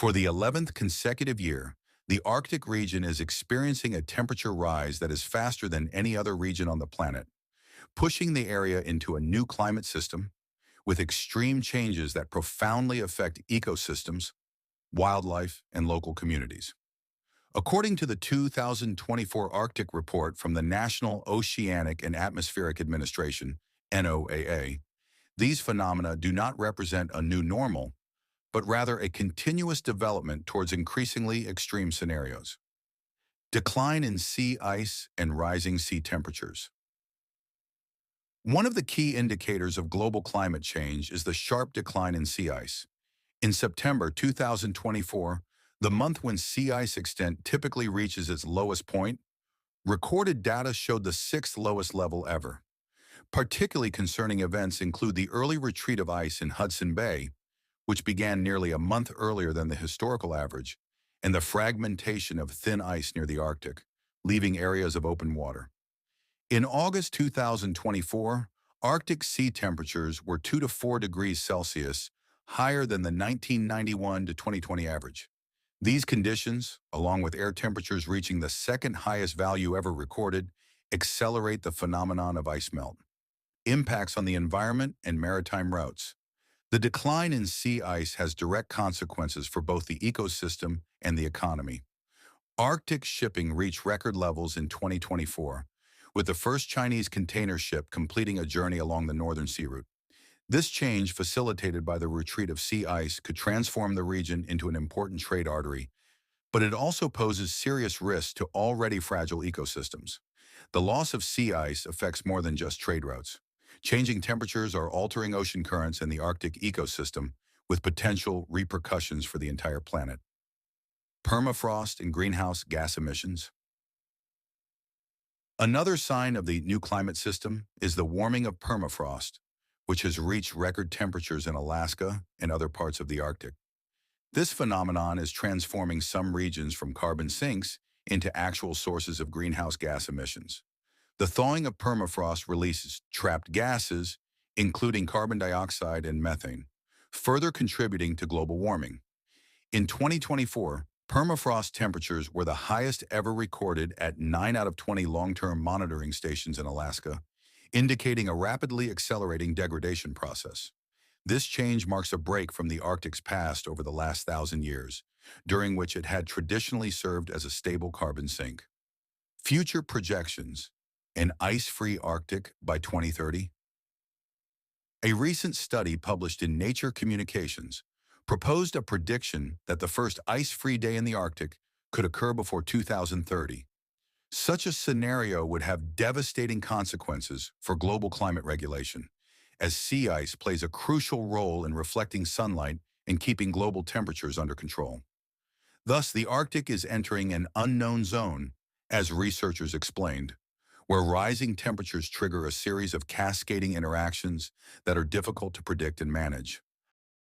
For the 11th consecutive year, the Arctic region is experiencing a temperature rise that is faster than any other region on the planet, pushing the area into a new climate system with extreme changes that profoundly affect ecosystems, wildlife, and local communities. According to the 2024 Arctic report from the National Oceanic and Atmospheric Administration, NOAA, these phenomena do not represent a new normal, but rather a continuous development towards increasingly extreme scenarios. Decline in sea ice and rising sea temperatures. One of the key indicators of global climate change is the sharp decline in sea ice. In September 2024, the month when sea ice extent typically reaches its lowest point, recorded data showed the sixth lowest level ever. Particularly concerning events include the early retreat of ice in Hudson Bay, which began nearly a month earlier than the historical average, and the fragmentation of thin ice near the Arctic, leaving areas of open water. In August 2024, Arctic sea temperatures were 2 to 4 degrees Celsius higher than the 1991 to 2020 average. These conditions, along with air temperatures reaching the second highest value ever recorded, accelerate the phenomenon of ice melt. Impacts on the environment and maritime routes. The decline in sea ice has direct consequences for both the ecosystem and the economy. Arctic shipping reached record levels in 2024, with the first Chinese container ship completing a journey along the northern sea route. This change, facilitated by the retreat of sea ice, could transform the region into an important trade artery, but it also poses serious risks to already fragile ecosystems. The loss of sea ice affects more than just trade routes. Changing temperatures are altering ocean currents and the Arctic ecosystem, with potential repercussions for the entire planet. Permafrost and greenhouse gas emissions. Another sign of the new climate system is the warming of permafrost, which has reached record temperatures in Alaska and other parts of the Arctic. This phenomenon is transforming some regions from carbon sinks into actual sources of greenhouse gas emissions. The thawing of permafrost releases trapped gases, including carbon dioxide and methane, further contributing to global warming. In 2024, permafrost temperatures were the highest ever recorded at 9 out of 20 long-term monitoring stations in Alaska, indicating a rapidly accelerating degradation process. This change marks a break from the Arctic's past over the last 1,000 years, during which it had traditionally served as a stable carbon sink. Future projections: an ice-free Arctic by 2030. A recent study published in Nature Communications proposed a prediction that the first ice-free day in the Arctic could occur before 2030. Such a scenario would have devastating consequences for global climate regulation, as sea ice plays a crucial role in reflecting sunlight and keeping global temperatures under control. Thus, the Arctic is entering an unknown zone, as researchers explained, where rising temperatures trigger a series of cascading interactions that are difficult to predict and manage.